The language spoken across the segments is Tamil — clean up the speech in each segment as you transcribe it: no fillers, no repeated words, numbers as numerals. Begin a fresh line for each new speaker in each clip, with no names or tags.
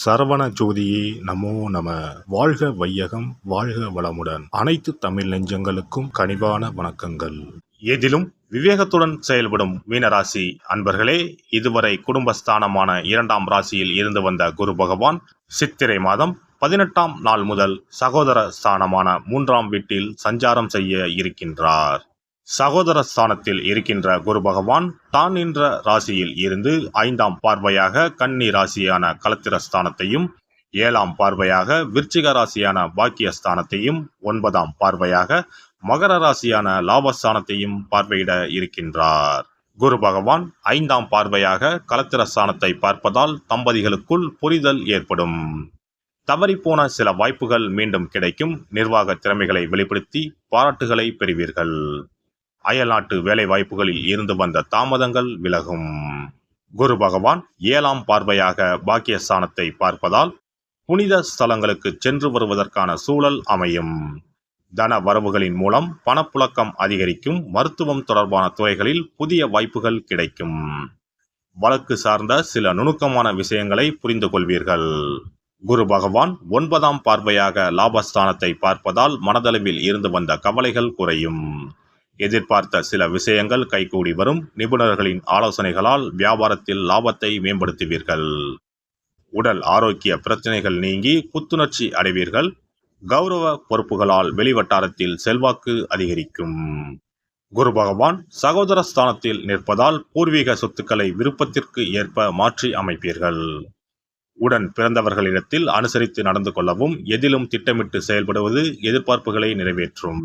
சரவண ஜோதியே நமோ நம. வாழ்க வையகம், வாழ்க வளமுடன். அனைத்து தமிழ் நெஞ்சங்களுக்கும் கனிவான வணக்கங்கள். எதிலும் விவேகத்துடன் செயல்படும் மீனராசி அன்பர்களே, இதுவரை குடும்பஸ்தானமான 2ஆம் ராசியில் இருந்து வந்த குரு பகவான் சித்திரை மாதம் 18ஆம் நாள் முதல் சகோதர ஸ்தானமான 3ஆம் வீட்டில் சஞ்சாரம் செய்ய இருக்கின்றார். சகோதர ஸ்தானத்தில் இருக்கின்ற குரு பகவான் தான் நின்ற ராசியில் இருந்து 5ஆம் பார்வையாக கன்னி ராசியான களத்திரஸ்தானத்தையும், 7ஆம் பார்வையாக விருச்சிக ராசியான பாக்கியஸ்தானத்தையும், 9ஆம் பார்வையாக மகர ராசியான லாபஸ்தானத்தையும் பார்வையிட இருக்கின்றார். குரு பகவான் 5ஆம் பார்வையாக களத்திரஸ்தானத்தை பார்ப்பதால் தம்பதிகளுக்குள் புரிதல் ஏற்படும். தவறிப்போன சில வாய்ப்புகள் மீண்டும் கிடைக்கும். நிர்வாக திறமைகளை வெளிப்படுத்தி பாராட்டுகளை பெறுவீர்கள். அயல்நாட்டு வேலை வாய்ப்புகளில் இருந்து வந்த தாமதங்கள் விலகும். குரு பகவான் 7ஆம் பார்வையாக பாக்கியஸ்தானத்தை பார்ப்பதால் புனித ஸ்தலங்களுக்கு சென்று வருவதற்கான சூழல் அமையும். தன வரவுகளின் மூலம் பணப்புழக்கம் அதிகரிக்கும். மருத்துவம் தொடர்பான துறைகளில் புதிய வாய்ப்புகள் கிடைக்கும். வழக்கு சார்ந்த சில நுணுக்கமான விஷயங்களை புரிந்து கொள்வீர்கள். குரு பகவான் 9ஆம் பார்வையாக லாபஸ்தானத்தை பார்ப்பதால் மனதளவில் இருந்து வந்த கவலைகள் குறையும். எதிர்பார்த்த சில விஷயங்கள் கைகூடி வரும். நிபுணர்களின் ஆலோசனைகளால் வியாபாரத்தில் லாபத்தை மேம்படுத்துவீர்கள். உடல் ஆரோக்கிய பிரச்சனைகள் நீங்கி புத்துணர்ச்சி அடைவீர்கள். கௌரவ பொறுப்புகளால் வெளிவட்டாரத்தில் செல்வாக்கு அதிகரிக்கும். குரு பகவான் சகோதர ஸ்தானத்தில் நிற்பதால் பூர்வீக சொத்துக்களை விருப்பத்திற்கு ஏற்ப மாற்றி அமைப்பீர்கள். உடன் பிறந்தவர்களிடத்தில் அனுசரித்து நடந்து கொள்ளவும், எதிலும் திட்டமிட்டு செயல்படுவது எதிர்பார்ப்புகளை நிறைவேற்றும்.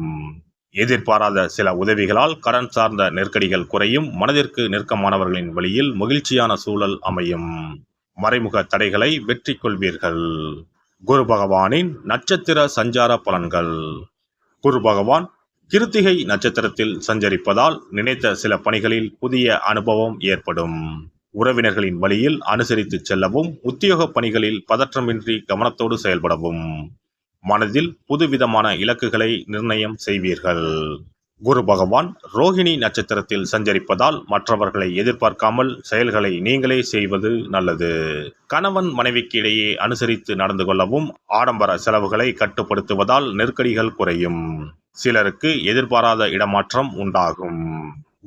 எதிர்பாராத சில உதவிகளால் கடன் சார்ந்த நெருக்கடிகள் குறையும். மனதிற்கு நெருக்கமானவர்களின் வழியில் மகிழ்ச்சியான சூழல் அமையும். மறைமுக தடைகளை வெற்றி கொள்வீர்கள். குரு பகவானின் நட்சத்திர சஞ்சார பலன்கள். குரு பகவான் கிருத்திகை நட்சத்திரத்தில் சஞ்சரிப்பதால் நினைத்த சில பணிகளில் புதிய அனுபவம் ஏற்படும். உறவினர்களின் வழியில் அனுசரித்து செல்லவும், உத்தியோக பணிகளில் பதற்றமின்றி கவனத்தோடு செயல்படவும், மனதில் புதுவிதமான இலக்குகளை நிர்ணயம் செய்வீர்கள். குரு பகவான் ரோகிணி நட்சத்திரத்தில் சஞ்சரிப்பதால் மற்றவர்களை எதிர்பார்க்காமல் செயல்களை நீங்களே செய்வது நல்லது. கணவன் மனைவிக்கு இடையே அனுசரித்து நடந்து கொள்ளவும், ஆடம்பர செலவுகளை கட்டுப்படுத்துவதால் நெருக்கடிகள் குறையும். சிலருக்கு எதிர்பாராத இடமாற்றம் உண்டாகும்.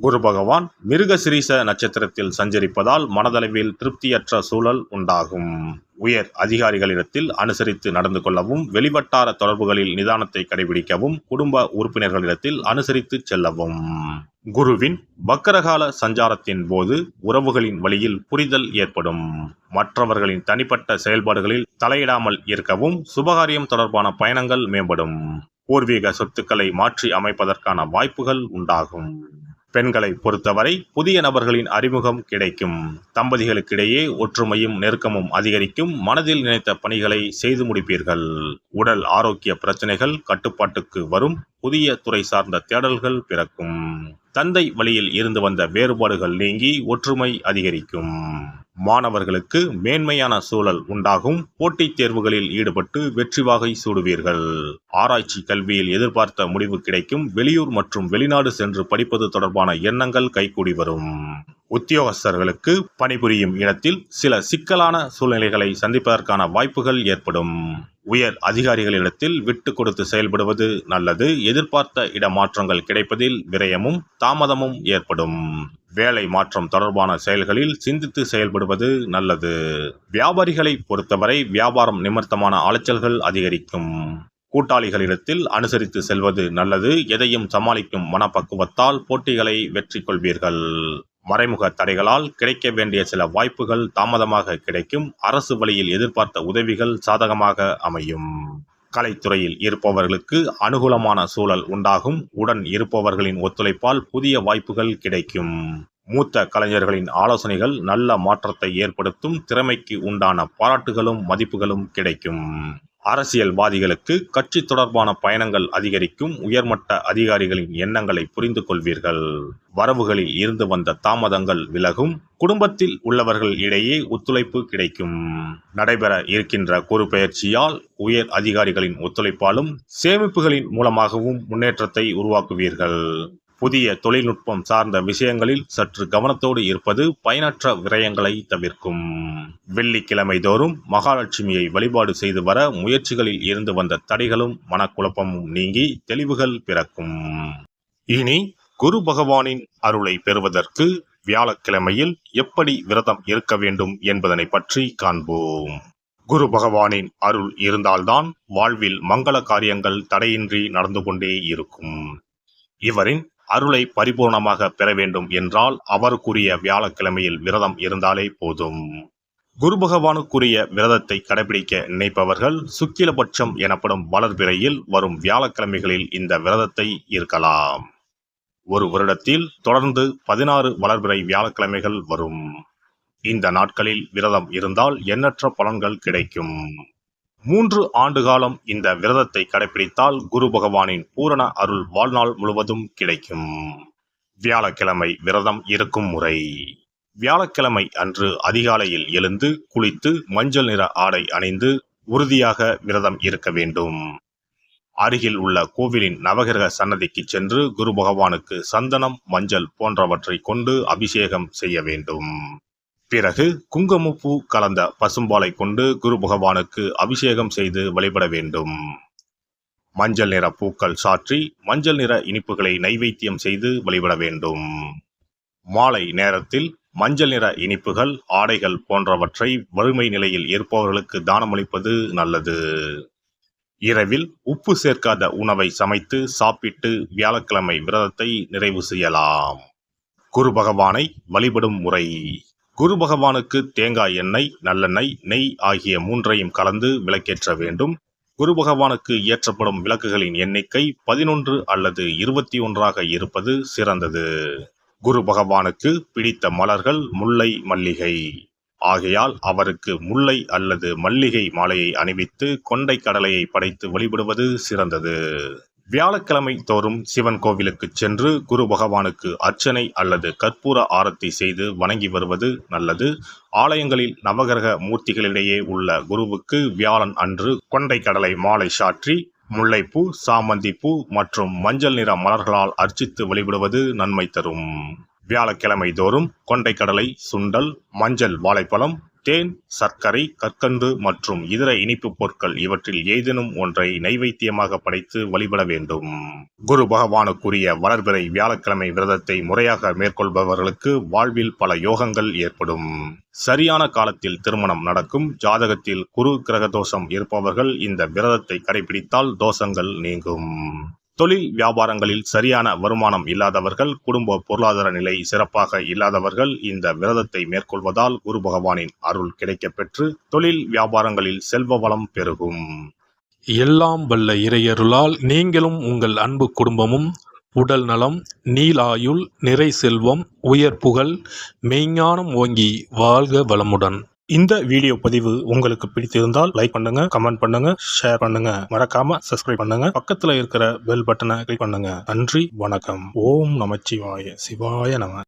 குரு பகவான் மிருகசிரீச நட்சத்திரத்தில் சஞ்சரிப்பதால் மனதளவில் திருப்தியற்ற சூழல் உண்டாகும். உயர் அதிகாரிகளிடத்தில் அனுசரித்து நடந்து கொள்ளவும், வெளிவட்டார தொடர்புகளில் நிதானத்தை கடைபிடிக்கவும், குடும்ப உறுப்பினர்களிடத்தில் அனுசரித்து செல்லவும். குருவின் வக்கரகால சஞ்சாரத்தின் போது உறவுகளின் வழியில் புரிதல் ஏற்படும். மற்றவர்களின் தனிப்பட்ட செயல்பாடுகளில் தலையிடாமல் இருக்கவும், சுபகாரியம் தொடர்பான பயணங்கள் மேம்படும். பூர்வீக சொத்துக்களை மாற்றி அமைப்பதற்கான வாய்ப்புகள் உண்டாகும். பெண்களை பொறுத்தவரை புதிய நபர்களின் அறிமுகம் கிடைக்கும். தம்பதிகளுக்கிடையே ஒற்றுமையும் நெருக்கமும் அதிகரிக்கும். மனதில் நினைத்த பணிகளை செய்து முடிப்பீர்கள். உடல் ஆரோக்கிய பிரச்சனைகள் கட்டுப்பாட்டுக்கு வரும். புதிய துறை சார்ந்த தேடல்கள் பிறக்கும். தந்தை வழியில் இருந்து வந்த வேறுபாடுகள் நீங்கி ஒற்றுமை அதிகரிக்கும். மாணவர்களுக்கு மேன்மையான சூழல் உண்டாகும். போட்டித் தேர்வுகளில் ஈடுபட்டு வெற்றி வாகை சூடுவீர்கள். ஆராய்ச்சி கல்வியில் எதிர்பார்த்த முடிவு கிடைக்கும். வெளியூர் மற்றும் வெளிநாடு சென்று படிப்பது தொடர்பான எண்ணங்கள் கைகூடி வரும். உத்தியோகஸ்தர்களுக்கு பணிபுரியும் இடத்தில் சில சிக்கலான சூழ்நிலைகளை சந்திப்பதற்கான வாய்ப்புகள் ஏற்படும். உயர் அதிகாரிகளிடத்தில் விட்டு கொடுத்து செயல்படுவது நல்லது. எதிர்பார்த்த இடமாற்றங்கள் கிடைப்பதில் விரயமும் தாமதமும் ஏற்படும். வேலை மாற்றம் தொடர்பான செயல்களில் சிந்தித்து செயல்படுவது நல்லது. வியாபாரிகளை பொறுத்தவரை வியாபாரம் நிமித்தமான அலைச்சல்கள் அதிகரிக்கும். கூட்டாளிகளிடத்தில் அனுசரித்து செல்வது நல்லது. எதையும் சமாளிக்கும் மனப்பக்குவத்தால் போட்டிகளை வெற்றி கொள்வீர்கள். மறைமுக தடைகளால் கிடைக்க வேண்டிய சில வாய்ப்புகள் தாமதமாக கிடைக்கும். அரசு வழியில் எதிர்பார்த்த உதவிகள் சாதகமாக அமையும். கலைத்துறையில் இருப்பவர்களுக்கு அனுகூலமான சூழல் உண்டாகும். உடன் இருப்பவர்களின் ஒத்துழைப்பால் புதிய வாய்ப்புகள் கிடைக்கும். மூத்த கலைஞர்களின் ஆலோசனைகள் நல்ல மாற்றத்தை ஏற்படுத்தும். திறமைக்கு உண்டான பாராட்டுகளும் மதிப்புகளும் கிடைக்கும். அரசியல்வாதிகளுக்கு கட்சி தொடர்பான பயணங்கள் அதிகரிக்கும். உயர்மட்ட அதிகாரிகளின் எண்ணங்களை புரிந்து கொள்வீர்கள். வரவுகளில் இருந்து வந்த தாமதங்கள் விலகும். குடும்பத்தில் உள்ளவர்கள் இடையே ஒத்துழைப்பு கிடைக்கும். நடைபெற இருக்கின்ற குரு பெயர்ச்சியால் உயர் அதிகாரிகளின் ஒத்துழைப்பாலும் சேமிப்புகளின் மூலமாகவும் முன்னேற்றத்தை உருவாக்குவீர்கள். புதிய தொழில்நுட்பம் சார்ந்த விஷயங்களில் சற்று கவனத்தோடு இருப்பது பயனற்ற விரயங்களை தவிர்க்கும். வெள்ளிக்கிழமை தோறும் மகாலட்சுமியை வழிபாடு செய்து வர முயற்சிகளில் இருந்து வந்த தடைகளும் மனக்குழப்பமும் நீங்கி தெளிவுகள் பிறக்கும். இனி குரு பகவானின் அருளை பெறுவதற்கு வியாழக்கிழமையில் எப்படி விரதம் இருக்க வேண்டும் என்பதனை பற்றி காண்போம். குரு பகவானின் அருள் இருந்தால்தான் வாழ்வில் மங்கள காரியங்கள் தடையின்றி நடந்து கொண்டே இருக்கும். இவரின் அருளை பரிபூர்ணமாக பெற வேண்டும் என்றால் அவருக்குரிய வியாழக்கிழமையில் விரதம் இருந்தாலே போதும். குரு பகவானுக்குரிய விரதத்தை கடைபிடிக்க நினைப்பவர்கள் சுக்கிலபட்சம் எனப்படும் வளர்பிறையில் வரும் வியாழக்கிழமைகளில் இந்த விரதத்தை இருக்கலாம். ஒரு வருடத்தில் தொடர்ந்து 16 வளர்பிறை வியாழக்கிழமைகள் வரும். இந்த நாட்களில் விரதம் இருந்தால் எண்ணற்ற பலன்கள் கிடைக்கும். 3 ஆண்டு காலம் இந்த விரதத்தை கடைபிடித்தால் குரு பகவானின் பூரண அருள் வாழ்நாள் முழுவதும் கிடைக்கும். வியாழக்கிழமை விரதம் இருக்கும் முறை. வியாழக்கிழமை அன்று அதிகாலையில் எழுந்து குளித்து மஞ்சள் நிற ஆடை அணிந்து உறுதியாக விரதம் இருக்க வேண்டும். அருகில் உள்ள கோவிலின் நவகிரக சன்னதிக்கு சென்று குரு பகவானுக்கு சந்தனம், மஞ்சள் போன்றவற்றை கொண்டு அபிஷேகம் செய்ய வேண்டும். பிறகு குங்குமப்பூ கலந்த பசும்பாலை கொண்டு குரு பகவானுக்கு அபிஷேகம் செய்து வழிபட வேண்டும். மஞ்சள் நிற பூக்கள் சாற்றி மஞ்சள் நிற இனிப்புகளை நைவேத்தியம் செய்து வழிபட வேண்டும். மாலை நேரத்தில் மஞ்சள் நிற இனிப்புகள், ஆடைகள் போன்றவற்றை வறுமை நிலையில் இருப்பவர்களுக்கு தானமளிப்பது நல்லது. இரவில் உப்பு சேர்க்காத உணவை சமைத்து சாப்பிட்டு வியாழக்கிழமை விரதத்தை நிறைவு செய்யலாம். குரு பகவானை வழிபடும் முறை. குரு பகவானுக்கு தேங்காய் எண்ணெய், நல்லெண்ணெய், நெய் ஆகிய 3ஐயும் கலந்து விளக்கேற்ற வேண்டும். குரு பகவானுக்கு ஏற்றப்படும் விளக்குகளின் எண்ணிக்கை 11 அல்லது 21ஆக இருப்பது சிறந்தது. குரு பகவானுக்கு பிடித்த மலர்கள் முல்லை, மல்லிகை. ஆகையால் அவருக்கு முல்லை அல்லது மல்லிகை மாலையை அணிவித்து கொண்டை கடலையை படைத்து வழிபடுவது சிறந்தது. வியாழக்கிழமை தோறும் சிவன் கோவிலுக்கு சென்று குரு பகவானுக்கு அர்ச்சனை அல்லது கற்பூர ஆரத்தி செய்து வணங்கி வருவது நல்லது. ஆலயங்களில் நவகிரக மூர்த்திகளிடையே உள்ள குருவுக்கு வியாழன் அன்று கொண்டை கடலை மாலை சாற்றி முல்லைப்பூ, சாமந்திப்பூ மற்றும் மஞ்சள் நிற மலர்களால் அர்ச்சித்து வழிபடுவது நன்மை தரும். வியாழக்கிழமை தோறும் கொண்டை கடலை, சுண்டல், மஞ்சள் வாழைப்பழம், தேன், சர்க்கரை, கற்கண்டு மற்றும் இதர இனிப்பு பொருட்கள் இவற்றில் ஏதேனும் ஒன்றை நைவேத்தியமாக படைத்து வழிபட வேண்டும். குரு பகவானுக்குரிய வளர்பிறை வியாழக்கிழமை விரதத்தை முறையாக மேற்கொள்பவர்களுக்கு வாழ்வில் பல யோகங்கள் ஏற்படும். சரியான காலத்தில் திருமணம் நடக்கும். ஜாதகத்தில் குரு கிரக தோஷம் இருப்பவர்கள் இந்த விரதத்தை கடைபிடித்தால் தோஷங்கள் நீங்கும். தொழில் வியாபாரங்களில் சரியான வருமானம் இல்லாதவர்கள், குடும்ப பொருளாதார நிலை சிறப்பாக இல்லாதவர்கள் இந்த விரதத்தை மேற்கொள்வதால் குரு பகவானின் அருள் கிடைக்கப் பெற்று தொழில் வியாபாரங்களில் செல்வ வளம் பெருகும்.
எல்லாம் வல்ல இறையருளால் நீங்களும் உங்கள் அன்பு குடும்பமும் உடல் நலம், நீலாயுள், நிறை செல்வம், உயர் புகழ், மெய்ஞானம் ஓங்கி வாழ்க வளமுடன்.
இந்த வீடியோ பதிவு உங்களுக்கு பிடித்திருந்தால் லைக் பண்ணுங்க, கமெண்ட் பண்ணுங்க, ஷேர் பண்ணுங்க, மறக்காம சப்ஸ்கிரைப் பண்ணுங்க, பக்கத்துல இருக்கிற பெல் பட்டனை கிளிக் பண்ணுங்க. நன்றி, வணக்கம். ஓம் நமச்சிவாய. சிவாய நம.